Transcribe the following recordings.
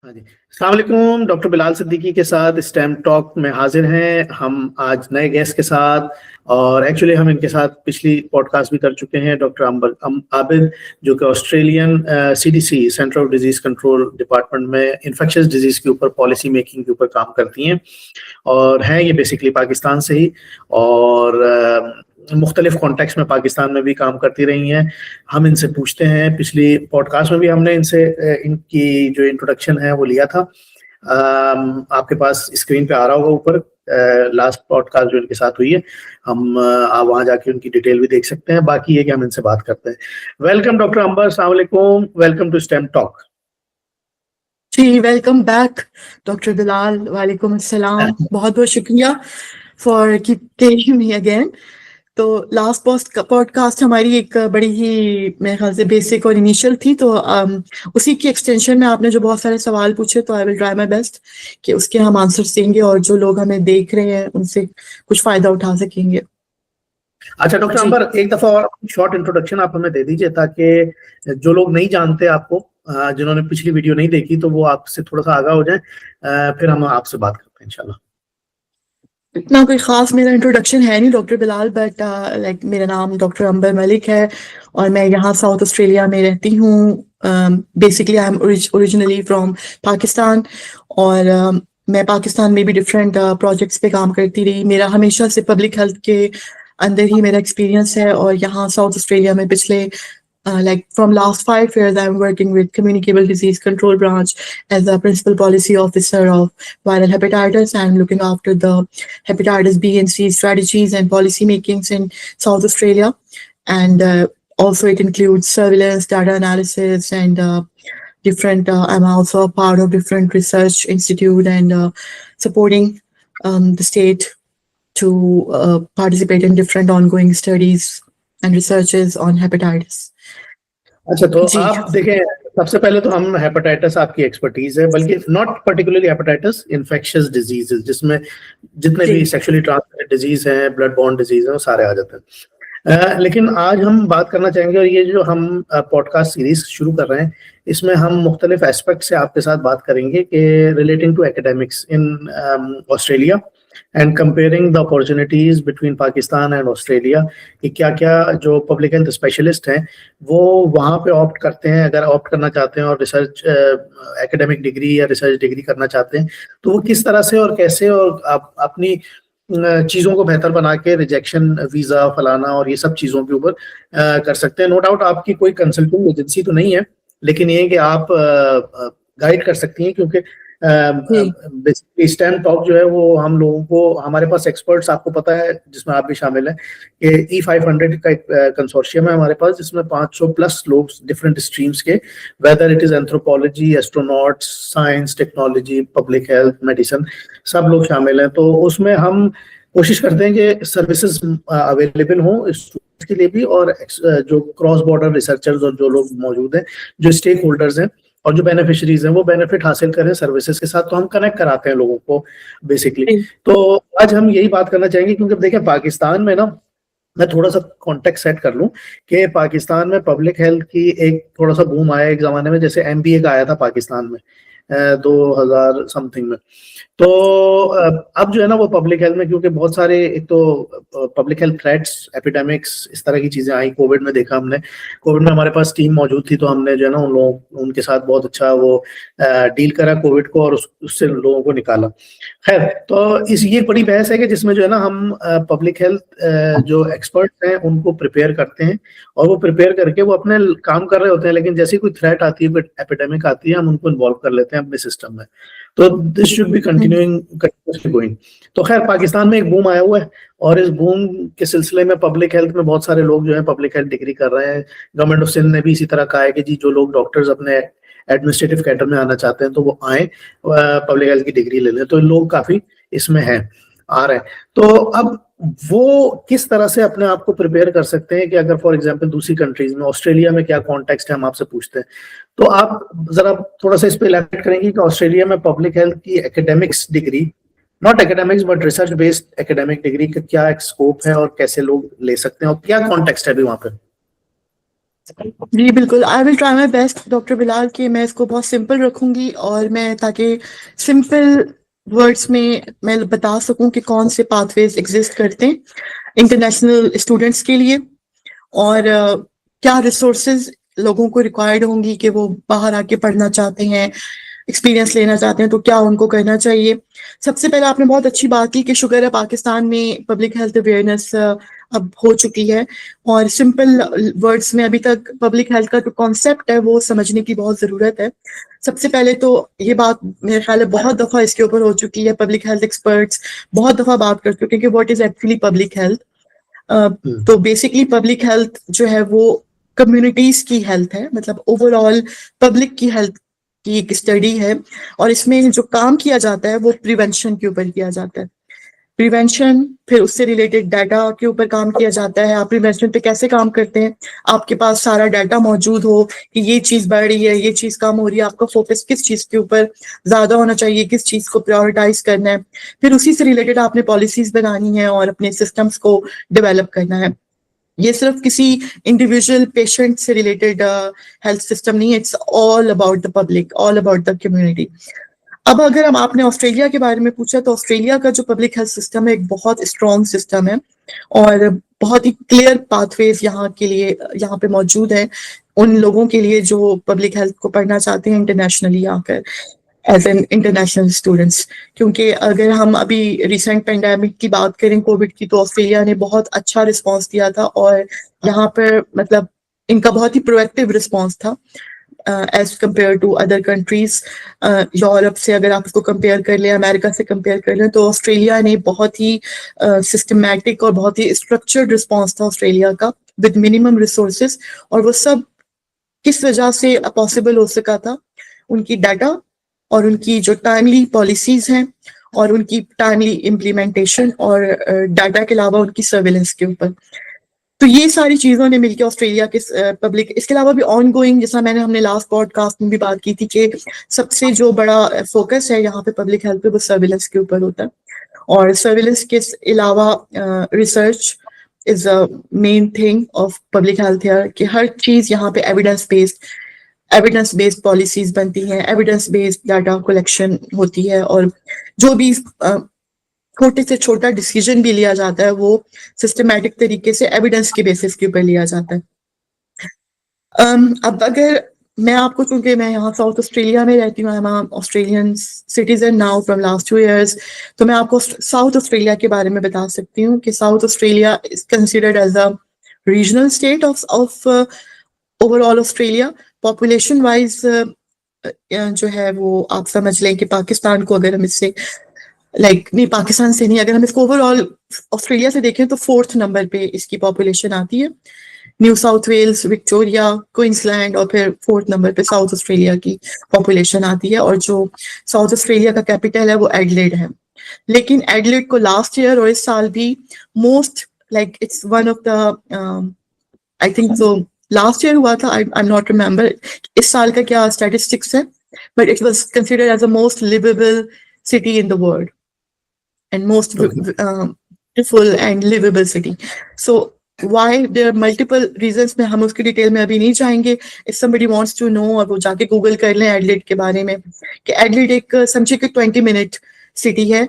हाँ जी। अस्सलाम वालेकुम। डॉक्टर बिलाल सिद्दीकी के साथ स्टेम टॉक में हाजिर हैं हम आज नए गेस्ट के साथ। और एक्चुअली हम इनके साथ पिछली पॉडकास्ट भी कर चुके हैं। डॉक्टर आबिद जो कि Australian CDC centre of disease control department में इन्फेक्शियस डिजीज के ऊपर पॉलिसी मेकिंग के ऊपर काम करती हैं और हैं ये बेसिकली पाकिस्तान से ही और मुख्तलिफ कॉन्टेक्स्ट में पाकिस्तान में भी काम करती रही हैं। हम इनसे पूछते हैं, पिछली पॉडकास्ट में भी हमने इनसे इनकी जो इंट्रोडक्शन है वो लिया था। आपके पास स्क्रीन पे आ रहा होगा ऊपर लास्ट पॉडकास्ट जो इनके साथ हुई है। हम आप वहां जाके उनकी डिटेल भी देख सकते हैं। बाकी ये कि हम इनसे बात करते हैं। वेलकम डॉक्टर अंबर, अस्सलाम वालेकुम, वेलकम टू स्टेम टॉक। जी वेलकम बैक डॉक्टर बिलाल, वालेकुम अस्सलाम। बहुत बहुत शुक्रिया फॉर टेकिंग मी अगेन। तो लास्ट पॉडकास्ट हमारी एक बड़ी ही मेरे ख्याल से बेसिक और इनिशियल थी, तो उसी की एक्सटेंशन में आपने जो बहुत सारे सवाल पूछे, तो I will try my best कि उसके हम आंसर्स देंगे और जो लोग हमें देख रहे हैं उनसे कुछ फायदा उठा सकेंगे। अच्छा डॉक्टर अंबर, एक दफा और शॉर्ट इंट्रोडक्शन आप हमें दे दीजिए ताकि जो लोग नहीं जानते आपको, जिन्होंने पिछली वीडियो नहीं देखी, तो वो आपसे थोड़ा सा आगाह हो जाए। फिर हम आपसे बात करते हैं इंशाल्लाह। इतना कोई खास मेरा इंट्रोडक्शन है नहीं डॉक्टर बिलाल, बट लाइक मेरा नाम डॉक्टर अंबर मलिक है और मैं यहाँ साउथ ऑस्ट्रेलिया में रहती हूँ। Basically I am originally from Pakistan और मैं पाकिस्तान में भी डिफरेंट प्रोजेक्ट्स पे काम करती रही। मेरा हमेशा से पब्लिक हेल्थ के अंदर ही मेरा एक्सपीरियंस है और यहाँ साउथ ऑस्ट्रेलिया में पिछले like from last 5 years I'm working with communicable disease control branch as a principal policy officer of viral hepatitis and looking after the hepatitis B and C strategies and policy makings in South Australia. And also it includes surveillance, data analysis and different I'm also a part of different research institute and supporting the state to participate in different ongoing studies and researches on hepatitis. अच्छा, तो आप देखें, सबसे पहले तो हम hepatitis आपकी expertise है, बल्कि not particularly hepatitis, infectious diseases जिसमें जितने भी सेक्सुअली ट्रांसमिटेड डिजीज हैं, ब्लड बॉर्न डिजीज हैं, वो सारे आ जाते हैं। लेकिन आज हम बात करना चाहेंगे, और ये जो हम पॉडकास्ट सीरीज शुरू कर रहे हैं, इसमें हम मुख्तलिफ एस्पेक्ट से आपके साथ बात करेंगे कि relating to academics in Australia and comparing the opportunities between Pakistan and Australia, कि क्या क्या जो पब्लिक हेल्थ स्पेशलिस्ट हैं वो वहाँ पे ऑप्ट करते हैं, अगर ऑप्ट करना चाहते हैं और रिसर्च एकेडमिक डिग्री या रिसर्च डिग्री करना चाहते हैं, तो वो किस तरह से और कैसे और अपनी चीज़ों को बेहतर बना के रिजेक्शन वीज़ा फलाना और ये सब चीज़ों के ऊपर कर सकते हैं। नो डाउट आपकी कोई कंसल्टिंग एजेंसी तो नहीं है, लेकिन ये कि आप गाइड कर सकती हैं, क्योंकि बेसिकली स्टेम टॉक जो है वो हम लोगों को, हमारे पास एक्सपर्ट्स आपको पता है जिसमें आप भी शामिल हैं, कि E500 का एक कंसोर्शियम है हमारे पास, जिसमें 500 प्लस लोग डिफरेंट स्ट्रीम्स के, whether it is anthropology, astronauts, science, technology, public health, medicine, सब लोग शामिल हैं। तो उसमें हम कोशिश करते हैं कि सर्विसेज अवेलेबल हों स्टूडेंट्स के लिए भी, और जो क्रॉस बॉर्डर रिसर्चर्स और जो लोग मौजूद हैं, जो स्टेक होल्डर्स हैं और जो बेनिफिशरीज हैं, वो बेनिफिट हासिल करें सर्विसेज के साथ। तो हम कनेक्ट कराते हैं लोगों को बेसिकली। तो आज हम यही बात करना चाहेंगे, क्योंकि देखें पाकिस्तान में ना, मैं थोड़ा सा कॉन्टेक्स्ट सेट कर लूं कि पाकिस्तान में पब्लिक हेल्थ की एक थोड़ा सा बूम आया एक जमाने में, जैसे MBA का आया था पाकिस्तान में 2000 समथिंग में। तो अब जो है ना वो पब्लिक हेल्थ में, क्योंकि बहुत सारे, एक तो पब्लिक हेल्थ थ्रेट्स, एपिडेमिक्स, इस तरह की चीजें आई। कोविड में देखा हमने, कोविड में हमारे पास टीम मौजूद थी, तो हमने जो है ना उनके साथ बहुत अच्छा वो डील करा कोविड को, और उससे लोगों को निकाला। खैर, तो ये बड़ी बहस है कि जिसमें जो है ना हम पब्लिक हेल्थ जो एक्सपर्ट्स हैं उनको प्रिपेयर करते हैं, और वो प्रिपेयर करके वो अपने काम कर रहे होते हैं, लेकिन जैसे कोई थ्रेट आती है, कोई एपिडेमिक आती है, हम उनको इन्वॉल्व कर लेते हैं अपने सिस्टम में। तो this should be continuing going. तो खैर, पाकिस्तान में एक बूम आया हुआ है, और इस बूम के सिलसिले में पब्लिक हेल्थ में बहुत सारे लोग जो है पब्लिक हेल्थ डिग्री कर रहे हैं। गवर्नमेंट ऑफ सिंध ने भी इसी तरह कहा है कि जी, जो लोग डॉक्टर्स अपने एडमिनिस्ट्रेटिव कैडर में आना चाहते हैं तो वो आए, पब्लिक हेल्थ की डिग्री ले लें। तो लोग काफी इसमें हैं, आ रहे हैं। तो अब वो किस तरह से अपने आप को प्रिपेयर कर सकते हैं, कि अगर फॉर एग्जांपल दूसरी कंट्रीज में, ऑस्ट्रेलिया में क्या कॉन्टेक्स्ट है, हम आपसे पूछते हैं। तो आप जरा थोड़ा सा इस पे इलैबोरेट करेंगे कि ऑस्ट्रेलिया में पब्लिक हेल्थ की academics degree, not academics but research based academic degree का क्या स्कोप है और कैसे लोग ले सकते हैं, और क्या कॉन्टेक्स्ट है अभी वहां पे? जी बिल्कुल, I will try my best doctor Bilal कि मैं इसको बहुत सिंपल रखूंगी और मैं ताकि सिंपल वर्ड्स में मैं बता सकूं कि कौन से पाथवेज एग्जिस्ट करते हैं इंटरनेशनल स्टूडेंट्स के लिए और क्या रिसोर्सेज लोगों को रिक्वायर्ड होंगी कि वो बाहर आके पढ़ना चाहते हैं, एक्सपीरियंस लेना चाहते हैं, तो क्या उनको करना चाहिए। सबसे पहले आपने बहुत अच्छी बात की कि शुगर है पाकिस्तान में पब्लिक हेल्थ अवेयरनेस अब हो चुकी है और सिंपल वर्ड्स में अभी तक पब्लिक हेल्थ का जो कॉन्सेप्ट है वो समझने की बहुत ज़रूरत है। सबसे पहले तो ये बात मेरे ख्याल है बहुत दफ़ा इसके ऊपर हो चुकी है, पब्लिक हेल्थ एक्सपर्ट्स बहुत दफ़ा बात कर चुके हैं कि what is actually public health. तो बेसिकली पब्लिक हेल्थ जो है वो कम्युनिटीज की हेल्थ है, मतलब ओवरऑल पब्लिक की हेल्थ की एक स्टडी है और इसमें जो काम किया जाता है वो प्रिवेंशन के ऊपर किया जाता है। प्रिवेंशन, फिर उससे रिलेटेड डाटा के ऊपर काम किया जाता है। आप प्रिवेंशन पे कैसे काम करते हैं, आपके पास सारा डाटा मौजूद हो कि ये चीज बढ़ रही है, ये चीज कम हो रही है, आपका फोकस किस चीज के ऊपर ज्यादा होना चाहिए, किस चीज को प्रायोरिटाइज करना है। फिर उसी से रिलेटेड आपने पॉलिसीज बनानी है और अपने सिस्टम्स को डेवलप करना है। ये सिर्फ किसी इंडिविजुअल पेशेंट से रिलेटेड हेल्थ सिस्टम नहीं है, it's all about the public, all about the community. अब अगर हम आपने ऑस्ट्रेलिया के बारे में पूछा तो ऑस्ट्रेलिया का जो पब्लिक हेल्थ सिस्टम है एक बहुत स्ट्रॉन्ग सिस्टम है और बहुत ही क्लियर पाथवेज यहाँ के लिए यहाँ पे मौजूद है उन लोगों के लिए जो पब्लिक हेल्थ को पढ़ना चाहते हैं इंटरनेशनली आकर एज एन इंटरनेशनल स्टूडेंट्स। क्योंकि अगर हम अभी रिसेंट पेंडेमिक की बात करें कोविड की, तो ऑस्ट्रेलिया ने बहुत अच्छा रिस्पॉन्स दिया था और यहाँ पर मतलब इनका बहुत ही प्रोएक्टिव रिस्पॉन्स था as compare to other countries. Europe से अगर आप इसको कंपेयर कर लें, अमेरिका से कंपेयर कर लें, तो ऑस्ट्रेलिया ने बहुत ही सिस्टमैटिक और बहुत ही स्ट्रक्चर्ड रिस्पॉन्स था ऑस्ट्रेलिया का विद मिनिमम रिसोर्सेज। और वो सब किस वजह से पॉसिबल हो सका था, उनकी डाटा और उनकी जो टाइमली पॉलिसीज हैं और उनकी टाइमली इम्प्लीमेंटेशन और डाटा के अलावा उनकी सर्वेलेंस के ऊपर। तो ये सारी चीजों ने मिलकर ऑस्ट्रेलिया के पब्लिक, इसके अलावा भी ऑन गोइंग, जैसा हमने लास्ट पॉडकास्ट में भी बात की थी कि सबसे जो बड़ा फोकस है यहाँ पे पब्लिक हेल्थ पे वो सर्विलेंस के ऊपर होता है और सर्विलेंस के अलावा research is a main thing of public health है कि हर चीज यहाँ पे एविडेंस बेस्ड पॉलिसीज बनती हैं, एविडेंस बेस्ड डाटा कलेक्शन होती है और जो भी छोटे से छोटा डिसीजन भी लिया जाता है वो सिस्टमैटिक तरीके से एविडेंस के बेसिस के ऊपर लिया जाता है। अब अगर मैं आपको, चूंकि मैं यहाँ साउथ ऑस्ट्रेलिया में रहती हूँ, I am Australian citizen now from last 2 years, तो मैं आपको साउथ ऑस्ट्रेलिया के बारे में बता सकती हूँ कि South Australia is considered as a regional state of overall Australia. Population wise जो है वो आप समझ लें कि पाकिस्तान को अगर हम इससे नहीं, पाकिस्तान से नहीं, अगर हम इसको ओवरऑल ऑस्ट्रेलिया से देखें तो 4th नंबर पे इसकी पॉपुलेशन आती है। New South Wales, Victoria, Queensland और फिर 4th नंबर पे साउथ ऑस्ट्रेलिया की पॉपुलेशन आती है और जो साउथ ऑस्ट्रेलिया का कैपिटल है वो एडलेड है। लेकिन एडलेड को लास्ट ईयर और इस साल भी most it's one of the, I think so last year हुआ था, आई एम नॉट रिमेम्बर इस साल का क्या स्टैटिस्टिक्स है, but it was considered as the most livable city in the world and most beautiful and livable city. So why there are multiple reasons में हम उसकी डिटेल में अभी नहीं जाएंगे। if somebody wants to know और वो जाके गूगल कर लें एडलेड के बारे में कि एडलेड एक समझिए कि 20-minute सिटी है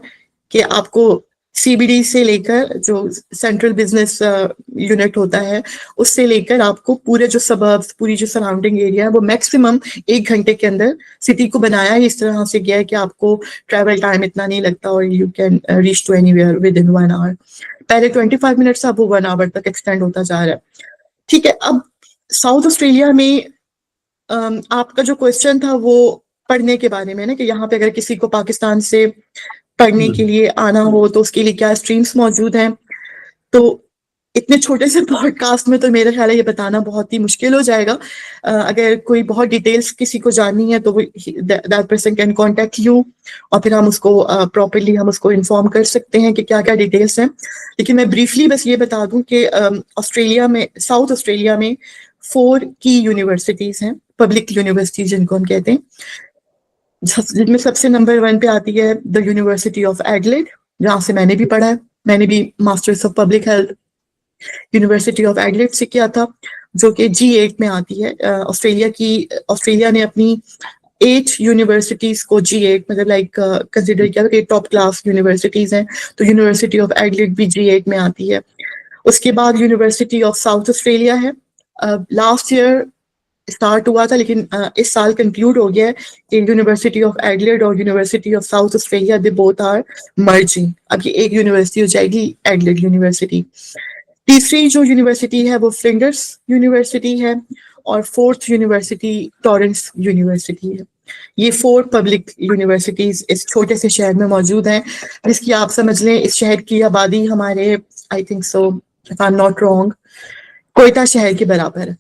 कि आपको सीबीडी से लेकर जो सेंट्रल बिजनेस यूनिट होता है उससे लेकर आपको पूरे जो सबर्ब्स, पूरी जो सराउंडिंग एरिया है वो मैक्सिमम 1 घंटे के अंदर सिटी को बनाया इस तरह से गया है कि आपको ट्रैवल टाइम इतना नहीं लगता और you can reach to anywhere within 1 hour। पहले 25 मिनट्स अब वो 1 hour तक एक्सटेंड होता जा रहा है। ठीक है, अब साउथ ऑस्ट्रेलिया में आपका जो क्वेश्चन था वो पढ़ने के बारे में ना, कि यहाँ पे अगर किसी को पाकिस्तान से पढ़ने के लिए आना हो तो उसके लिए क्या स्ट्रीम्स मौजूद हैं। तो इतने छोटे से पॉडकास्ट में तो मेरा ख्याल है ये बताना बहुत ही मुश्किल हो जाएगा। अगर कोई बहुत डिटेल्स किसी को जाननी है तो that person can contact you और फिर हम उसको प्रॉपरली हम उसको इन्फॉर्म कर सकते हैं कि क्या क्या डिटेल्स हैं। लेकिन मैं ब्रीफली बस ये बता दूं कि ऑस्ट्रेलिया में, साउथ ऑस्ट्रेलिया में 4 की यूनिवर्सिटीज हैं, पब्लिक यूनिवर्सिटीज जिनको हम कहते हैं, जिनमें सबसे नंबर 1 पे आती है द यूनिवर्सिटी ऑफ एडलेड, जहाँ से मैंने भी पढ़ा है। मैंने भी masters of public health university of Adelaide से किया था। जो कि G8 में आती है। ऑस्ट्रेलिया ने अपनी 8 यूनिवर्सिटीज को G8 मतलब लाइक कंसिडर किया कि टॉप क्लास यूनिवर्सिटीज हैं, तो यूनिवर्सिटी ऑफ एडिलेड भी G8 में आती है। उसके बाद यूनिवर्सिटी ऑफ साउथ ऑस्ट्रेलिया है, लास्ट ईयर स्टार्ट हुआ था लेकिन इस साल कंक्लूड हो गया है कि यूनिवर्सिटी ऑफ एडिलेड और university of South Australia they both are merging, अब ये एक यूनिवर्सिटी हो जाएगी एडिलेड यूनिवर्सिटी। तीसरी जो यूनिवर्सिटी है वो फ्लिंडर्स यूनिवर्सिटी है और फोर्थ यूनिवर्सिटी टॉरेंस यूनिवर्सिटी है। ये 4 पब्लिक यूनिवर्सिटीज इस छोटे से शहर में मौजूद हैं, जिसकी आप समझ लें इस शहर की आबादी हमारे I think so if I am not wrong Quetta शहर के बराबर है,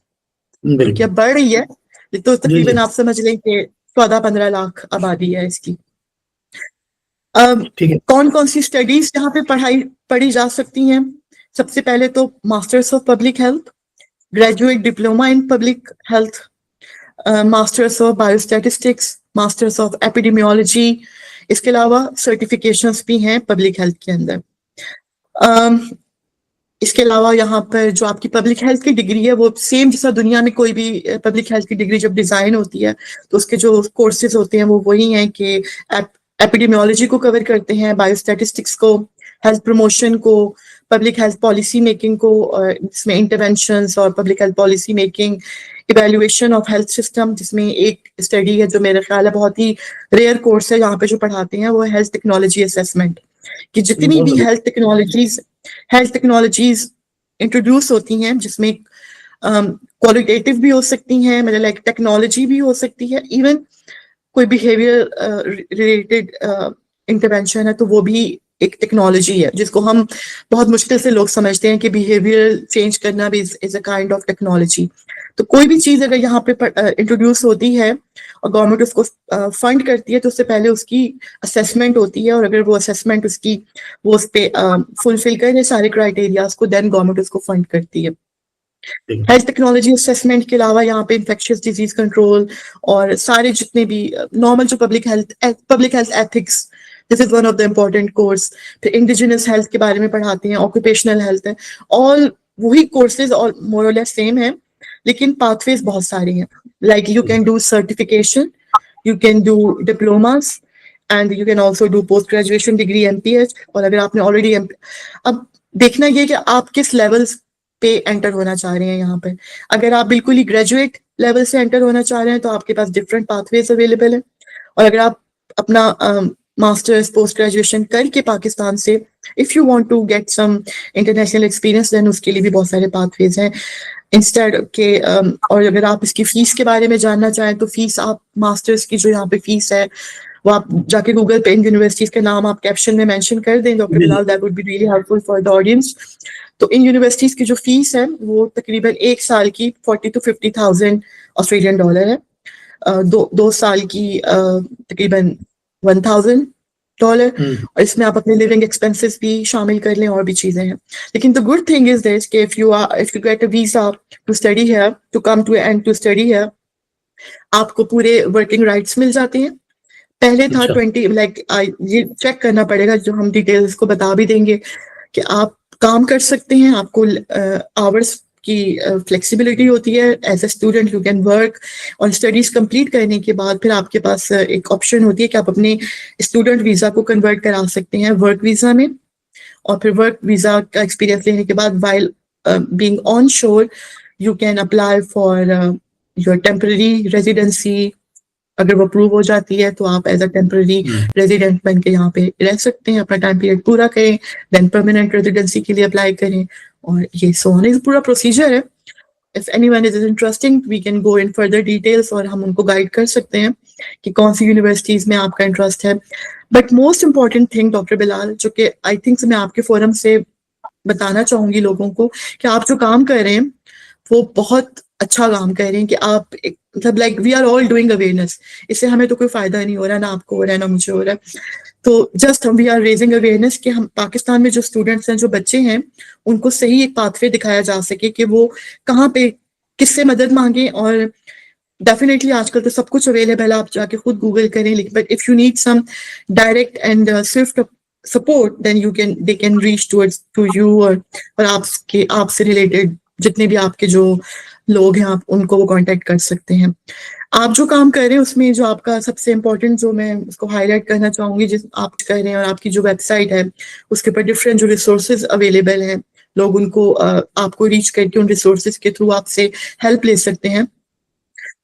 क्योंकि अब बढ़ रही है तो तकरीबन आप समझ लें कि 14-15 लाख आबादी है इसकी। कौन कौन सी स्टडीज यहाँ पे पढ़ी जा सकती हैं? सबसे पहले तो masters of public health, graduate diploma in public health, masters of biostatistics, masters of epidemiology, इसके अलावा सर्टिफिकेशंस भी हैं पब्लिक हेल्थ के अंदर। इसके अलावा यहाँ पर जो आपकी पब्लिक हेल्थ की डिग्री है वो सेम जैसा दुनिया में कोई भी पब्लिक हेल्थ की डिग्री जब डिजाइन होती है तो उसके जो कोर्सेज होते हैं वो वही हैं कि एपिडेमियोलॉजी को कवर करते हैं, बायोस्टैटिस्टिक्स को, हेल्थ प्रमोशन को, पब्लिक हेल्थ पॉलिसी मेकिंग को, इसमें इंटरवेंशंस और public health policy making, evaluation of health system, जिसमें एक स्टडी है जो मेरे ख्याल है बहुत ही रेयर कोर्स है यहाँ पे जो पढ़ाते हैं वो है हेल्थ टेक्नोलॉजी असेसमेंट, कि जितनी भी हेल्थ टेक्नोलॉजीज इंट्रोड्यूस होती हैं जिसमें क्वालिटेटिव भी हो सकती हैं, मतलब लाइक टेक्नोलॉजी भी हो सकती है, इवन कोई बिहेवियर रिलेटेड इंटरवेंशन है तो वो भी एक टेक्नोलॉजी है जिसको हम बहुत मुश्किल से लोग समझते हैं कि बिहेवियर चेंज करना भी is a kind of technology. तो कोई भी चीज अगर यहाँ पे इंट्रोड्यूस होती है और गवर्नमेंट उसको फंड करती है तो उससे पहले उसकी असेसमेंट होती है, और अगर वो असेसमेंट वो उस पे फुलफिल करे सारे क्राइटेरियाज को, देन गवर्नमेंट उसको फंड करती है। हेल्थ टेक्नोलॉजी असेसमेंट के अलावा यहाँ पे इन्फेक्शियस डिजीज कंट्रोल और सारे जितने भी नॉर्मल जो public health ethics, this is one of the important course. फिर इंडिजिनस हेल्थ के बारे में पढ़ाते हैं, ऑक्यूपेशनल हेल्थ है, ऑल वही कोर्सेज और मोर और लेस सेम है, लेकिन पाथवेज बहुत सारे हैं। Like you can do certification, you can do diplomas and you can also do post graduation degree MPH। और अगर आपने ऑलरेडी अब देखना ये कि आप किस लेवल पे एंटर होना चाह रहे हैं यहाँ पे। अगर आप बिल्कुल ही ग्रेजुएट लेवल से एंटर होना चाह रहे हैं तो आपके पास डिफरेंट पाथवेज अवेलेबल है, और अगर आप अपना मास्टर्स पोस्ट ग्रेजुएशन करके पाकिस्तान से if you want to get some international experience then उसके लिए भी बहुत सारे पाथवेज हैं इंस्टेड के। और अगर आप इसकी फीस के बारे में जानना चाहें तो फीस आप मास्टर्स की जो यहाँ पे फीस है वो आप जाके गूगल पे इन यूनिवर्सिटीज के नाम आप कैप्शन में मेंशन कर दें doctor Bilal, that would be really helpful for the audience. तो इन यूनिवर्सिटीज की जो फीस है वो तकरीबन 1 साल की 40,000 to 50,000 ऑस्ट्रेलियन डॉलर है, 2 साल की तकरीबन $1,000, और इसमें आप अपने लिविंग एक्सपेंसेस भी शामिल कर लें और भी चीजें हैं। लेकिन the good thing is this कि if you get a visa to study here, to come to and to study here, आपको पूरे वर्किंग राइट्स मिल जाते हैं। पहले था 20 लाइक ये चेक करना पड़ेगा, जो हम डिटेल्स को बता भी देंगे कि आप काम कर सकते हैं, आपको आवर्स की फ्लेक्सिबिलिटी होती है, as a student you can work. और स्टडीज कंप्लीट करने के बाद फिर आपके पास एक ऑप्शन होती है कि आप अपने स्टूडेंट वीजा को कन्वर्ट करा सकते हैं वर्क वीजा में, और फिर वर्क वीजा का एक्सपीरियंस लेने के बाद वाइल बीइंग ऑन शोर you can apply for your temporary residency. अगर वो अप्रूव हो जाती है तो आप एज अ टेम्पररी रेजिडेंट बन के यहाँ पे रह सकते हैं, अपना टाइम पीरियड पूरा करें, देन परमानेंट रेजिडेंसी के लिए अप्लाई करें, और ये सोने पूरा प्रोसीजर है। If anyone is interesting we can go in further details और हम उनको गाइड कर सकते हैं कि कौन सी यूनिवर्सिटीज में आपका इंटरेस्ट है। But most important thing doctor Bilal, जो कि आई थिंक मैं आपके फोरम से बताना चाहूंगी लोगों को, कि आप जो काम कर रहे हैं वो बहुत अच्छा काम कर रहे हैं, कि आप मतलब like we are all doing awareness, इससे हमें तो कोई फायदा नहीं हो रहा, ना आपको हो रहा है ना मुझे हो रहा है। तो just we are raising awareness कि हम पाकिस्तान में जो स्टूडेंट्स हैं, जो बच्चे हैं, उनको सही एक पाथवे दिखाया जा सके कि वो कहाँ पे किससे मदद मांगे। और डेफिनेटली आजकल तो सब कुछ अवेलेबल है, आप जाके खुद गूगल करें, लेकिन but if you need some direct and swift support then they can reach to you, और आपसे रिलेटेड जितने भी आपके जो लोग हैं, आप उनको वो कांटेक्ट कर सकते हैं। आप जो काम कर रहे हैं उसमें जो आपका सबसे इम्पोर्टेंट, जो मैं उसको हाईलाइट करना चाहूंगी, जिस आप कर रहे हैं और आपकी जो वेबसाइट है उसके ऊपर डिफरेंट जो रिसोर्सेज अवेलेबल हैं, लोग उनको आपको रीच करके उन रिसोर्सेज के थ्रू आपसे हेल्प ले सकते हैं।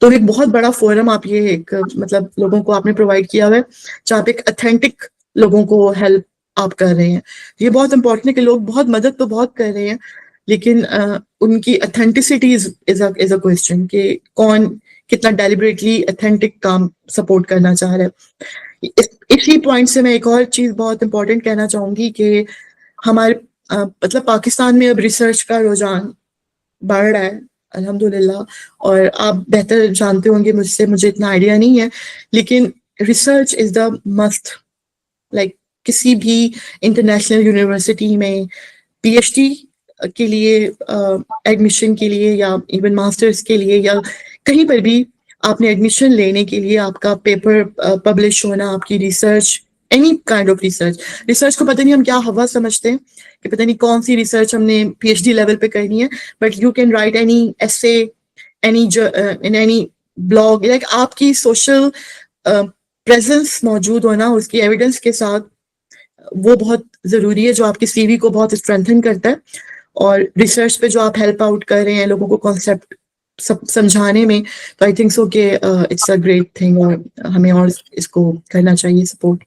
तो एक बहुत बड़ा फोरम आप ये एक मतलब लोगों को आपने प्रोवाइड किया हुआ है जहाँ पे एक अथेंटिक लोगों को हेल्प आप कर रहे हैं। ये बहुत इंपॉर्टेंट है कि लोग बहुत मदद तो बहुत कर रहे हैं, लेकिन उनकी अथेंटिसिटी इज अ क्वेश्चन कि कौन कितना डेलिबरेटली अथेंटिक काम सपोर्ट करना चाह रहा है। इसी पॉइंट से मैं एक और चीज बहुत इंपॉर्टेंट कहना चाहूंगी कि हमारे मतलब पाकिस्तान में अब रिसर्च का रुझान बढ़ रहा है अल्हम्दुलिल्लाह, और आप बेहतर जानते होंगे मुझसे, मुझे इतना आइडिया नहीं है, लेकिन research is the must, like किसी भी इंटरनेशनल यूनिवर्सिटी में पीएचडी के लिए एडमिशन के लिए या इवन मास्टर्स के लिए या कहीं पर भी आपने एडमिशन लेने के लिए आपका पेपर पब्लिश होना, आपकी research, any kind of research को पता नहीं हम क्या हवा समझते हैं कि पता नहीं कौन सी रिसर्च हमने पीएचडी लेवल पे करनी है, but you can write any essay, any in any blog, like आपकी सोशल प्रेजेंस मौजूद होना उसकी एविडेंस के साथ, वो बहुत जरूरी है, जो आपकी सीवी को बहुत स्ट्रेंथन करता है। और रिसर्च पे जो आप हेल्प आउट कर रहे हैं लोगों को कॉन्सेप्ट सब समझाने में, तो आई थिंक सो कि इट्स अ ग्रेट थिंग, और हमें और इसको करना चाहिए सपोर्ट।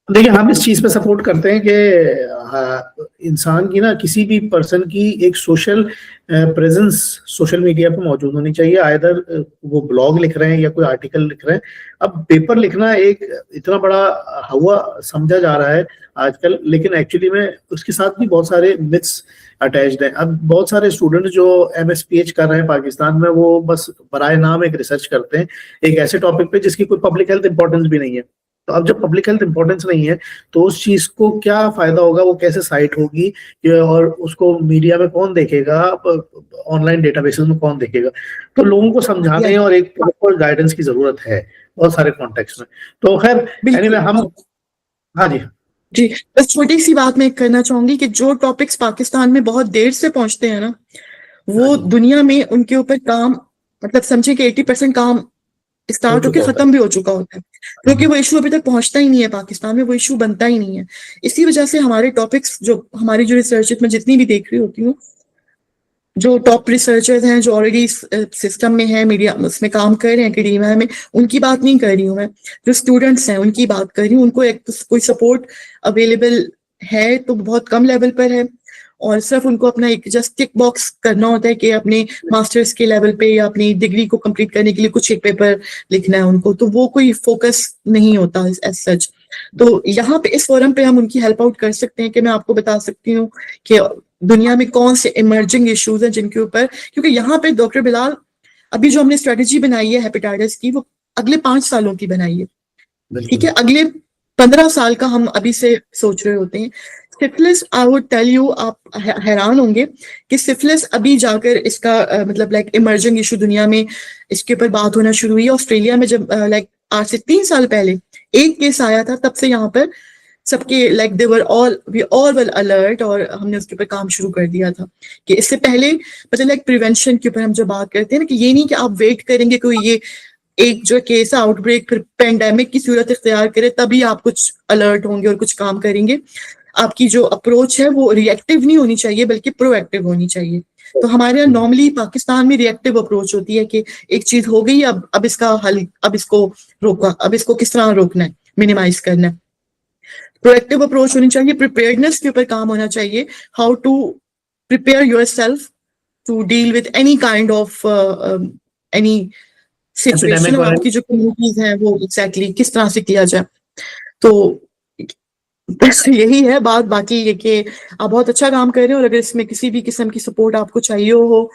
देखिए, हम इस चीज पे सपोर्ट करते हैं कि इंसान की ना, किसी भी पर्सन की एक सोशल प्रेजेंस सोशल मीडिया पे मौजूद होनी चाहिए। आइदर वो ब्लॉग लिख रहे हैं या कोई आर्टिकल लिख रहे हैं। अब पेपर लिखना एक इतना बड़ा हुआ समझा जा रहा है आजकल, लेकिन एक्चुअली में उसके साथ भी बहुत सारे मिथ्स अटैच्ड हैं। अब बहुत सारे स्टूडेंट जो एमएसपीएच कर रहे हैं पाकिस्तान में, वो बस बराए नाम एक रिसर्च करते हैं एक ऐसे टॉपिक पे जिसकी कोई पब्लिक हेल्थ इंपॉर्टेंस भी नहीं है। तो अब जब पब्लिक हेल्थ इंपॉर्टेंस नहीं है तो उस चीज को क्या फायदा होगा, वो कैसे साइट होगी, और उसको मीडिया में कौन देखेगा, ऑनलाइन डेटाबेसेस में कौन देखेगा। तो लोगों को समझाने और एक प्रॉपर गाइडेंस की जरूरत है बहुत सारे कॉन्टेक्स्ट में। तो खैर एनीवे हम, हाँ जी जी, बस छोटी सी बात मैं करना चाहूंगी कि जो टॉपिक्स पाकिस्तान में बहुत देर से पहुंचते हैं ना, वो दुनिया में उनके ऊपर काम, मतलब समझे कि 80% काम स्टार्ट होकर खत्म भी हो चुका होता है, क्योंकि वो इशू अभी तक पहुंचता ही नहीं है पाकिस्तान में, वो इशू बनता ही नहीं है। इसी वजह से हमारे टॉपिक्स, जो हमारी जो रिसर्च में जितनी भी देख रही होती हूँ, जो टॉप रिसर्चर्स हैं जो ऑलरेडी सिस्टम में है, मीडिया उसमें काम कर रहे हैं, एकेडमिया में, उनकी बात नहीं कर रही हूँ मैं, जो स्टूडेंट्स हैं उनकी बात कर रही हूँ। उनको एक कोई सपोर्ट अवेलेबल है तो बहुत कम लेवल पर है, और सिर्फ उनको अपना एक जस्ट टिक बॉक्स करना होता है कि अपने मास्टर्स के लेवल पे या अपनी डिग्री को कंप्लीट करने के लिए कुछ एक पेपर लिखना है उनको, तो वो कोई फोकस नहीं होता एज सच। तो यहाँ पे इस फोरम पे हम उनकी हेल्प आउट कर सकते हैं कि मैं आपको बता सकती हूँ कि दुनिया में कौन से इमर्जिंग इश्यूज हैं जिनके ऊपर, क्योंकि यहाँ पे डॉक्टर बिलाल अभी जो हमने स्ट्रेटेजी बनाई है हेपेटाइटिस की, वो अगले 5 सालों की बनाई है, ठीक है, अगले 15 साल का हम अभी से सोच रहे होते हैं। Syphilis, I would tell you, आप हैरान होंगे कि सिफिलिस अभी जाकर इसका मतलब लाइक इमर्जिंग इशू दुनिया में इसके ऊपर बात होना शुरू हुई। ऑस्ट्रेलिया में जब लाइक आज से 3 साल पहले एक केस आया था, तब से यहाँ पर सबके like they were all we all well alert, और हमने उसके ऊपर काम शुरू कर दिया था कि इससे पहले मतलब लाइक प्रिवेंशन के ऊपर हम जब बात करते हैं ना, कि ये नहीं कि आप वेट करेंगे कोई ये एक जो केस आउटब्रेक फिर पेंडेमिक की सूरत इख्तियार करे तभी आप कुछ अलर्ट होंगे और कुछ काम करेंगे। आपकी जो अप्रोच है वो रिएक्टिव नहीं होनी चाहिए बल्कि प्रोएक्टिव होनी चाहिए। तो हमारे यहाँ नॉर्मली पाकिस्तान में रिएक्टिव अप्रोच होती है कि एक चीज हो गई, अब इसका हल, अब इसको रोका, अब इसको किस तरह रोकना है, मिनिमाइज करना है। प्रोएक्टिव अप्रोच होनी चाहिए, प्रिपेयर्डनेस के ऊपर काम होना चाहिए, how to prepare yourself to deal with any kind of any situation, और आपकी जो कम्युनिटीज हैं वो एग्जैक्टली किस तरह से किया जाए। तो बस यही है बात, बाकी ये कि आप बहुत अच्छा काम कर रहे हो, और अगर इसमें किसी भी किस्म की सपोर्ट आपको चाहिए हो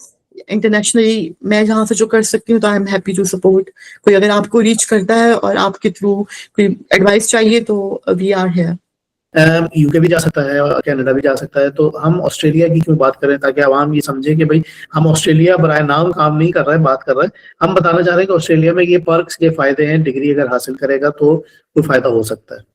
इंटरनेशनली, मैं जहाँ से जो कर सकती हूँ तो I am happy to support. कोई अगर आपको रीच करता है और आपके थ्रू कोई एडवाइस चाहिए तो वी आर हियर। यूके भी जा सकता है और कनाडा भी जा सकता है। तो हम ऑस्ट्रेलिया की क्यों बात करें, ताकि आवाम ये समझे कि भाई हम ऑस्ट्रेलिया बराए नाम काम नहीं कर रहे हैं, बात कर रहे हैं। हम बताना चाह रहे हैं कि ऑस्ट्रेलिया में ये पर्क्स, ये फायदे हैं, डिग्री अगर हासिल करेगा तो कोई फायदा हो सकता है।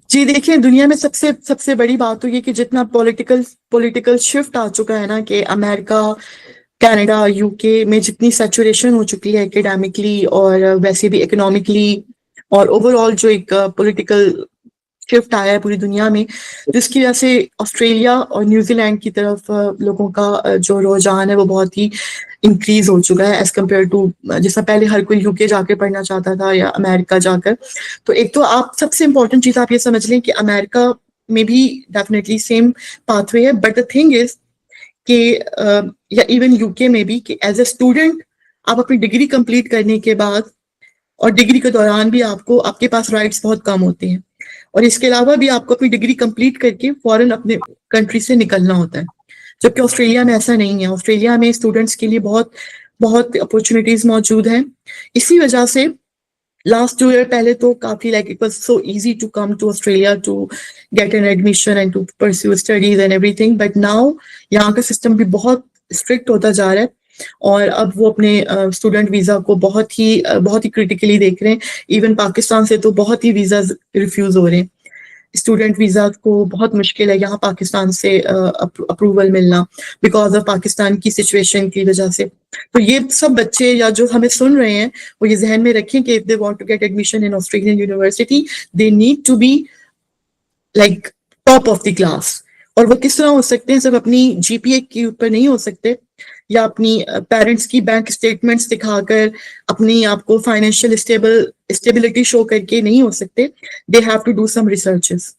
जी देखिए, दुनिया में सबसे बड़ी बात तो ये कि जितना पॉलिटिकल शिफ्ट आ चुका है ना, कि अमेरिका कनाडा, यूके में जितनी सैचुरेशन हो चुकी है एकेडमिकली और वैसे भी इकोनॉमिकली और ओवरऑल जो एक पॉलिटिकल शिफ्ट आया है पूरी दुनिया में, जिसकी वजह से ऑस्ट्रेलिया और न्यूजीलैंड की तरफ लोगों का जो रुझान है वो बहुत ही इंक्रीज हो चुका है एज कम्पेयर टू जिससे पहले हर कोई यूके जाकर पढ़ना चाहता था या अमेरिका जाकर। तो एक तो आप सबसे इम्पोर्टेंट चीज आप ये समझ लें कि अमेरिका में भी डेफिनेटली सेम पाथवे है, बट द थिंग इज कि या इवन यूके में भी कि एज ए स्टूडेंट आप अपनी डिग्री कंप्लीट करने के बाद और डिग्री के दौरान भी आपको आपके पास राइट्स बहुत कम होते हैं, और इसके अलावा भी आपको अपनी डिग्री कंप्लीट करके फॉरेन अपने कंट्री से निकलना होता है, जबकि ऑस्ट्रेलिया में ऐसा नहीं है। ऑस्ट्रेलिया में स्टूडेंट्स के लिए बहुत बहुत अपॉर्चुनिटीज मौजूद हैं। इसी वजह से लास्ट 2 ईयर पहले तो काफी like it was so easy to come to Australia to get an admission and to pursue studies and everything, but now यहाँ का सिस्टम भी बहुत स्ट्रिक्ट होता जा रहा है और अब वो अपने स्टूडेंट वीजा को बहुत ही क्रिटिकली देख रहे हैं। इवन पाकिस्तान से तो बहुत ही वीजा रिफ्यूज हो रहे हैं। स्टूडेंट वीजा को बहुत मुश्किल है यहाँ पाकिस्तान से अप्रूवल मिलना बिकॉज ऑफ पाकिस्तान की सिचुएशन की वजह से। तो ये सब बच्चे या जो हमें सुन रहे हैं वो ये जहन में रखें कि if they want to get admission in Australian university they need to be like top of the class. और वो किस तरह हो सकते हैं, सिर्फ अपनी जीपीए के ऊपर नहीं हो सकते या अपनी पेरेंट्स की बैंक स्टेटमेंट्स दिखाकर अपनी आपको फाइनेंशियल स्टेबिलिटी शो करके नहीं हो सकते। They have to do some researches.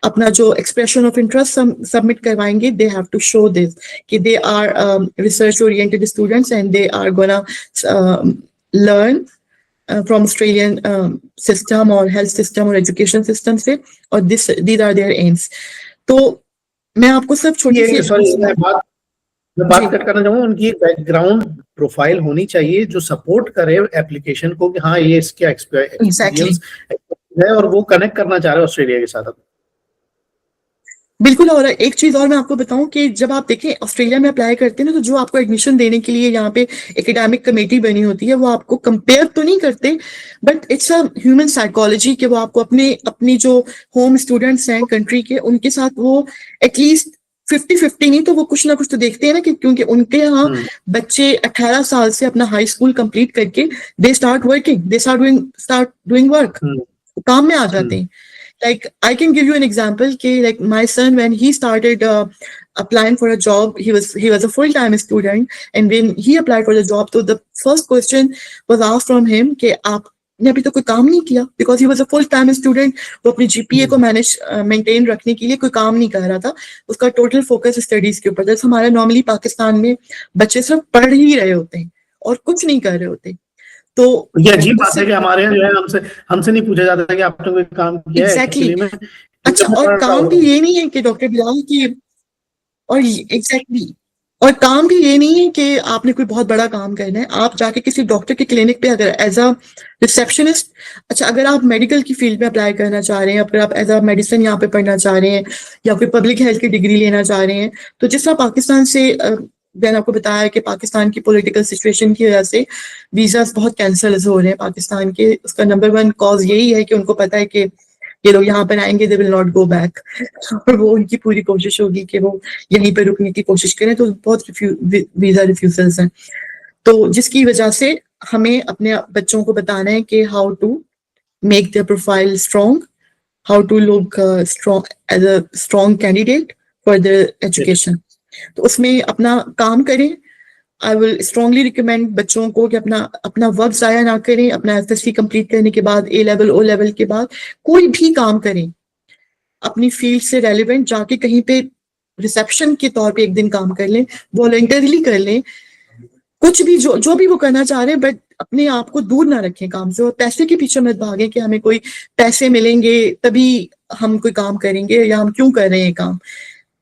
अपना जो एक्सप्रेशन ऑफ इंटरेस्ट सबमिट करवाएंगे they have to show this कि they are research oriented students and they are gonna learn from Australian system और health system और एजुकेशन सिस्टम से, और these are there AIIMS. तो मैं आपको सिर्फ छोटी सी मैं बात करना चाहूंगा, उनकी बैकग्राउंड प्रोफाइल होनी चाहिए जो सपोर्ट करे एप्लीकेशन को कि हाँ ये इसका एक्सपीरियंस है और वो कनेक्ट करना चाह रहे हैं ऑस्ट्रेलिया के साथ। बिल्कुल। और एक चीज और मैं आपको बताऊं कि जब आप देखें ऑस्ट्रेलिया में अप्लाई करते हैं ना, तो जो आपको एडमिशन देने के लिए यहाँ पे एकेडमिक कमेटी बनी होती है वो आपको कंपेयर तो नहीं करते, but it's a human psychology कि वो आपको अपनी जो होम स्टूडेंट्स हैं कंट्री के उनके साथ वो एटलीस्ट 50-50 नहीं तो वो कुछ ना कुछ तो देखते हैं ना, कि क्योंकि उनके यहाँ बच्चे 18 साल से अपना हाई स्कूल कंप्लीट करके दे स्टार्ट डूइंग वर्क, काम में आ जाते हैं। Like I can give you an example कि like my son when he started applying for a job, he was a full-time student, and when he applied for the job, so the first question was asked from him कि आपने अभी तो कोई काम नहीं किया, because he was a full-time student, वो अपनी GPA को मेंटेन रखने के लिए कोई काम नहीं कर रहा था, उसका टोटल फोकस स्टडीज के ऊपर। जैसे हमारा नॉर्मली पाकिस्तान में बच्चे सिर्फ पढ़ ही रहे होते हैं और कुछ नहीं कर रहे होते। तो ये अजीब बात है कि हमारे यहाँ जो है हमसे नहीं पूछा जाता कि आपने कोई काम किया है एक्चुअली में। अच्छा, और काम भी ये नहीं है कि डॉक्टर बिलाल की, और एग्जैक्टली और काम भी ये नहीं है कि आपने कोई बहुत बड़ा काम करना है। आप जाके किसी डॉक्टर के क्लिनिक पे अगर एज अ रिसेप्शनिस्ट, अच्छा अगर आप मेडिकल की फील्ड में अप्लाई करना चाह रहे हैं, अगर आप एज अ मेडिसिन यहाँ पे पढ़ना चाह रहे हैं या फिर पब्लिक हेल्थ की डिग्री लेना चाह रहे हैं, तो जिस तरह पाकिस्तान से मैंने आपको बताया कि पाकिस्तान की पॉलिटिकल सिचुएशन की वजह से वीजास बहुत कैंसिल हो रहे हैं पाकिस्तान के। उसका नंबर 1 कॉज यही है कि उनको पता है कि ये लोग यहाँ पर आएंगे, they will not go back, और वो उनकी पूरी कोशिश होगी कि वो यहीं पर रुकने की कोशिश करें। तो बहुत वीजा रिफ्यूजल्स हैं, तो जिसकी वजह से हमें अपने बच्चों को बताना है कि how to make their profile strong, how to look strong as a strong candidate for their education. तो उसमें अपना काम करें। आई विल स्ट्रांगली रिकमेंड बच्चों को कि अपना वक्त जाया ना करें। अपना एफएससी कंप्लीट करने के बाद A लेवल O लेवल के बाद कोई भी काम करें अपनी फील्ड से रेलिवेंट, जाके कहीं पे रिसेप्शन के तौर पे एक दिन काम कर लें, वॉलंटियरली कर लें, कुछ भी जो भी वो करना चाह रहे हैं, बट अपने आप को दूर ना रखें काम से। और पैसे के पीछे मत भागें कि हमें कोई पैसे मिलेंगे तभी हम कोई काम करेंगे या हम क्यों कर रहे हैं काम।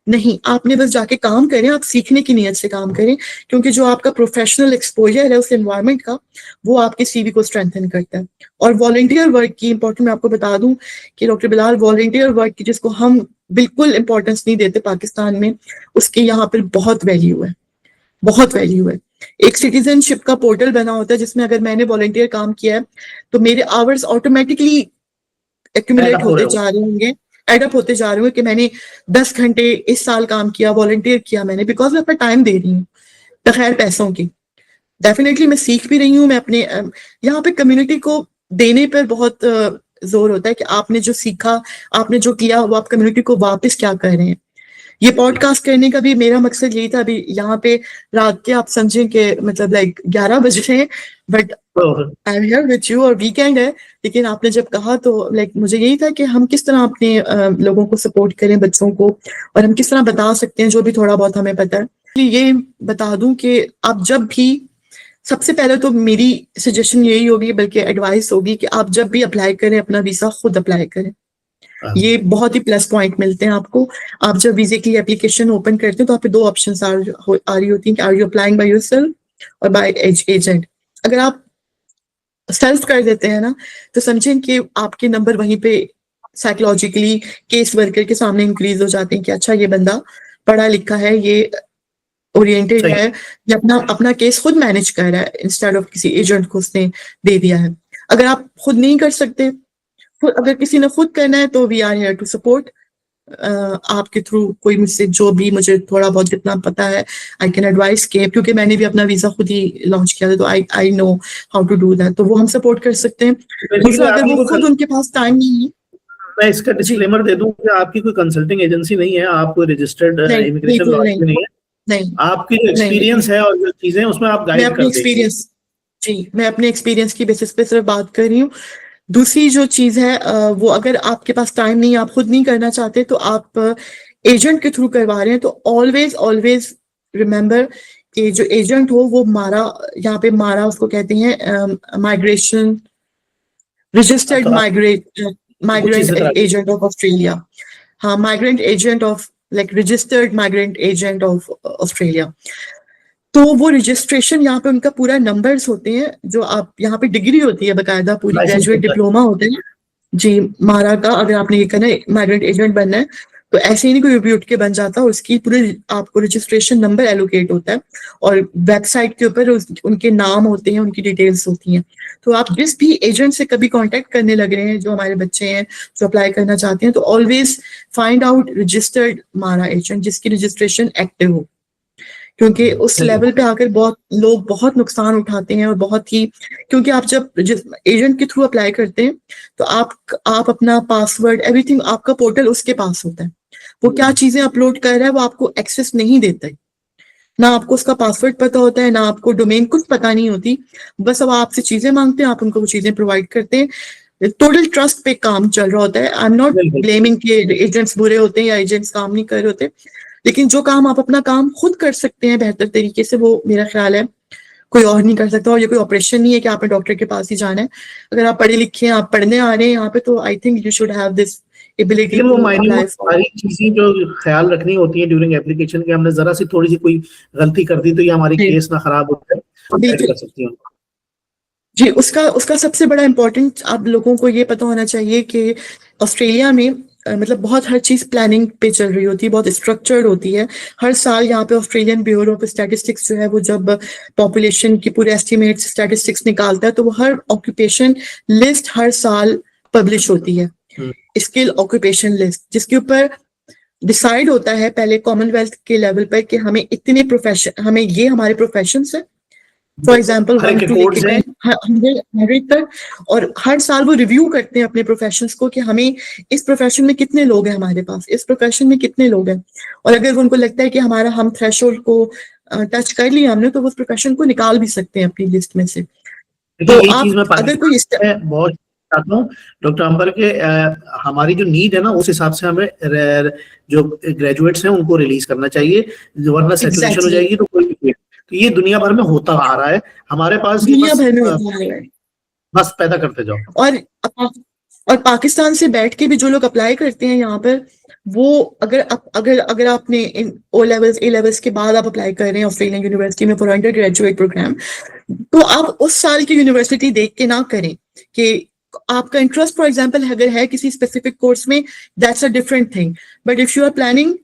नहीं, आपने बस जाके काम करें, आप सीखने की नीयत से काम करें, क्योंकि जो आपका प्रोफेशनल एक्सपोजर है उस एनवायरनमेंट का, वो आपके सीवी को स्ट्रेंथन करता है। और वॉलंटियर वर्क की इंपॉर्टेंस मैं आपको बता दूं कि डॉक्टर बिलाल, वॉलंटियर वर्क की जिसको हम बिल्कुल इंपॉर्टेंस नहीं देते पाकिस्तान में, उसकी यहाँ पर बहुत वैल्यू है, बहुत वैल्यू है। एक सिटीजनशिप का पोर्टल बना होता है जिसमें अगर मैंने वॉलंटियर काम किया है तो मेरे आवर्स ऑटोमेटिकली एक्यूमुलेट होते जा रहे होंगे, एडअप होते जा रहे हो कि मैंने 10 घंटे इस साल काम किया, वॉलंटियर किया मैंने, बिकॉज मैं अपना टाइम दे रही हूँ। बगैर पैसों की। डेफिनेटली मैं सीख भी रही हूँ, मैं अपने यहाँ पे कम्युनिटी को देने पर बहुत जोर होता है कि आपने जो सीखा, आपने जो किया, वो आप कम्युनिटी को वापस क्या कर रहे हैं। ये पॉडकास्ट करने का भी मेरा मकसद यही था। अभी यहाँ पे रात के आप समझें कि मतलब लाइक 11 बजे हैं, but I am here with you और वीकेंड है। लेकिन आपने जब कहा तो लाइक मुझे यही था कि हम किस तरह अपने लोगों को सपोर्ट करें, बच्चों को, और हम किस तरह बता सकते हैं जो भी थोड़ा बहुत हमें पता है। ये बता दूं कि आप जब भी, सबसे पहले तो मेरी सजेशन यही होगी, बल्कि एडवाइस होगी, कि आप जब भी अप्लाई करें अपना वीजा खुद अप्लाई करें। ये बहुत ही प्लस पॉइंट मिलते हैं आपको। आप जब वीजे की एप्लीकेशन ओपन करते हैं तो आप पे दो ऑप्शंस आ रही होती हैं, are you applying by yourself और बाय एजेंट। अगर आप सेल्फ कर देते हैं ना, तो समझें कि आपके नंबर वहीं पे साइकोलॉजिकली केस वर्कर के सामने इंक्रीज हो जाते हैं कि अच्छा ये बंदा पढ़ा लिखा है, ये ओरिएंटेड है, ये अपना अपना केस खुद मैनेज कर रहा है, इंस्टेड ऑफ किसी एजेंट को उसने दे दिया है। अगर आप खुद नहीं कर सकते, अगर किसी ने खुद करना है, तो we are here to support. आपके थ्रू कोई मुझसे जो भी मुझे थोड़ा बहुत जितना पता है आई कैन एडवाइस के, क्योंकि मैंने भी अपना वीजा खुद ही लॉन्च किया था, तो I know how to do that, तो वो हम सपोर्ट कर सकते हैं। दूसरा, अगर वो खुद उनके पास टाइम नहीं है, मैं इसका डिस्क्लेमर दे दूं कि आपकी कोई कंसल्टिंग एजेंसी नहीं है, आप कोई रजिस्टर्ड इमिग्रेशन लॉ नहीं है, नहीं, आपकी जो एक्सपीरियंस है और जो चीजें उसमें आप गाइड कर देंगे। मैं अपने एक्सपीरियंस की बेसिस पे सिर्फ बात कर रही हूँ। दूसरी जो चीज है वो, अगर आपके पास टाइम नहीं, आप खुद नहीं करना चाहते, तो आप एजेंट के थ्रू करवा रहे हैं, तो ऑलवेज रिमेम्बर कि जो एजेंट हो वो मारा, यहाँ पे मारा उसको कहते हैं, migration registered migrant agent of Australia. हाँ, migrant agent of, like registered migrant agent of Australia. तो वो रजिस्ट्रेशन, यहाँ पे उनका पूरा नंबर्स होते हैं, जो आप यहाँ पे डिग्री होती है बकायदा, पूरी ग्रेजुएट डिप्लोमा होते हैं जी मारा का। अगर आपने ये करना है, माइग्रेंट एजेंट बनना है, तो ऐसे ही नहीं कोई भी उठ के बन जाता, उसकी पूरे आपको रजिस्ट्रेशन नंबर एलोकेट होता है, और वेबसाइट के ऊपर उनके नाम होते हैं, उनकी डिटेल्स होती हैं। तो आप जिस भी एजेंट से कभी कांटेक्ट करने लग रहे हैं, जो हमारे बच्चे हैं जो अप्लाई करना चाहते हैं, तो ऑलवेज फाइंड आउट रजिस्टर्ड मारा एजेंट जिसकी रजिस्ट्रेशन एक्टिव हो, क्योंकि उस लेवल पे आकर बहुत नुकसान उठाते हैं, और बहुत ही, क्योंकि आप जब एजेंट के थ्रू अप्लाई करते हैं, तो आप अपना पासवर्ड एवरीथिंग, आपका पोर्टल उसके पास होता है, वो क्या चीजें अपलोड कर रहा है वो आपको एक्सेस नहीं देता है, ना आपको उसका पासवर्ड पता होता है, ना आपको डोमेन कुछ पता नहीं होती, बस अब आपसे चीजें मांगते हैं, आप उनको वो चीजें प्रोवाइड करते हैं। टोटल ट्रस्ट पे काम चल रहा होता है। आई एम नॉट ब्लेमिंग के एजेंट्स बुरे होते हैं या एजेंट्स काम नहीं कर रहे होते, लेकिन जो काम आप अपना काम खुद कर सकते हैं बेहतर तरीके से, वो मेरा ख्याल है कोई और नहीं कर सकता। और ये कोई ऑपरेशन नहीं है कि आपने डॉक्टर के पास ही जाना है। अगर आप पढ़े लिखे हैं, आप पढ़ने आ रहे हैं यहाँ पे, तो I think you should have this ability. वो माइन्यूट सारी चीजें जो ख्याल रखनी होती है ड्यूरिंग एप्लीकेशन की, हमने जरा सी थोड़ी सी कोई गलती कर दी तो ये हमारी केस ना खराब हो जाए। जी, उसका सबसे बड़ा इम्पोर्टेंट आप लोगों को ये पता होना चाहिए कि ऑस्ट्रेलिया में मतलब बहुत हर चीज प्लानिंग पे चल रही होती है, बहुत स्ट्रक्चर्ड होती है। हर साल यहाँ पे ऑस्ट्रेलियन ब्यूरो ऑफ स्टैटिस्टिक्स जो है, वो जब पॉपुलेशन की पूरे एस्टिमेट स्टैटिस्टिक्स निकालता है, तो वो हर ऑक्यूपेशन लिस्ट हर साल पब्लिश होती है, स्किल ऑक्यूपेशन लिस्ट, जिसके ऊपर डिसाइड होता है पहले कॉमनवेल्थ के लेवल पर कि हमें इतने प्रोफेशन, हमें ये हमारे प्रोफेशन है, फॉर एग्जाम्पल 1 to 100 तक, और हर साल वो रिव्यू करते हैं अपने प्रोफेशंस को कि हमें इस प्रोफेशन में कितने लोग हैं, हमारे पास इस प्रोफेशन में कितने लोग हैं, और अगर उनको लगता है कि हम थ्रेशोल्ड को टच कर लिया हमने, तो वो उस प्रोफेशन को निकाल भी सकते हैं अपनी लिस्ट में से। तो आप अगर कोई बहुत चाहता हूँ डॉक्टर अंबर के, हमारी जो नीड है ना, उस हिसाब से हमें जो ग्रेजुएट्स हैं उनको रिलीज करना चाहिए, वरना सैचुरेशन हो जाएगी। तो कोई, तो ये दुनिया भर में होता आ रहा है, हमारे पास दुनिया भर में होता आ रहा है, बस पैदा करते जाओ। और पाकिस्तान से बैठ के भी जो लोग अप्लाई करते हैं यहाँ पर, वो अगर आपने ओ लेवल्स ए लेवल्स के बाद आप अप्लाई कर रहे हैं ऑस्ट्रेलियन यूनिवर्सिटी में फॉर अंडर ग्रेजुएट प्रोग्राम, तो आप उस साल की यूनिवर्सिटी देख के ना करें कि आपका इंटरेस्ट फॉर एग्जाम्पल अगर है किसी स्पेसिफिक कोर्स में, that's a different thing, but if you are planning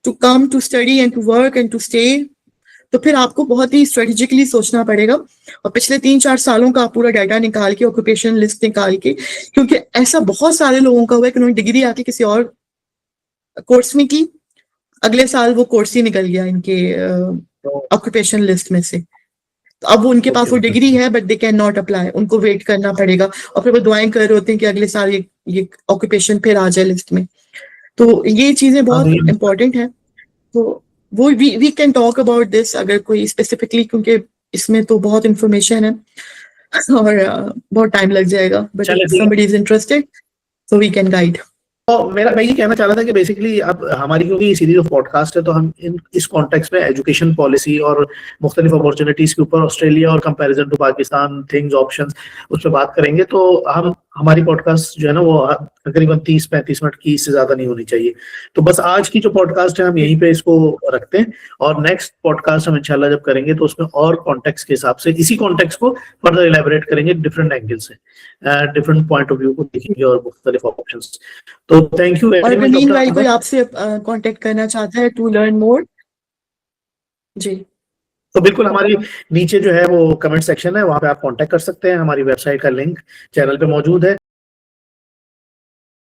to come to study and to work and to stay, तो फिर आपको बहुत ही स्ट्रेटेजिकली सोचना पड़ेगा, और पिछले 3-4 सालों का पूरा डाटा निकाल के, ऑक्यूपेशन लिस्ट निकाल के, क्योंकि ऐसा बहुत सारे लोगों का हुआ है कि उन्होंने डिग्री आके किसी और कोर्स में की, अगले साल वो कोर्स ही निकल गया इनके ऑक्यूपेशन लिस्ट में से। तो अब उनके पास वो डिग्री है but they can not apply, उनको वेट करना पड़ेगा और फिर वो दुआएं कर रहे होते हैं कि अगले साल ये ऑक्यूपेशन फिर आ जाए लिस्ट में। तो ये चीजें बहुत इंपॉर्टेंट है। तो वो we can talk about this अगर कोई स्पेसिफिकली, क्योंकि इसमें तो बहुत इंफॉर्मेशन है और बहुत टाइम लग जाएगा, but if somebody is interested so we can guide. तो मैं ये कहना चाह रहा था कि बेसिकली अब हमारी क्योंकि सीरीज ऑफ पॉडकास्ट है तो हम इस कॉन्टेक्स्ट में एजुकेशन पॉलिसी और मुख्तलिफ अपॉर्चुनिटीज के ऊपर ऑस्ट्रेलिया और comparison to Pakistan things options उस पर बात करेंगे। तो हमारी पॉडकास्ट जो है ना वो तकरीबन 30-35 मिनट की, इससे ज्यादा नहीं होनी चाहिए। तो बस आज की जो पॉडकास्ट है हम यहीं पे इसको रखते हैं और नेक्स्ट पॉडकास्ट हम इंशाल्लाह जब करेंगे तो उसमें और कॉन्टेक्स्ट के हिसाब से इसी कॉन्टेक्स्ट को फर्दर इलेबोरेट करेंगे, डिफरेंट एंगल से, डिफरेंट पॉइंट ऑफ व्यू को देखेंगे और मुख्तलिफ ऑप्शंस। तो thank you very much. Meanwhile कोई आपसे कांटेक्ट करना चाहता है टू लर्न मोर जी, तो बिल्कुल हमारी नीचे जो है वो कमेंट सेक्शन है, वहां पे आप कांटेक्ट कर सकते हैं। हमारी वेबसाइट का लिंक चैनल पे मौजूद है।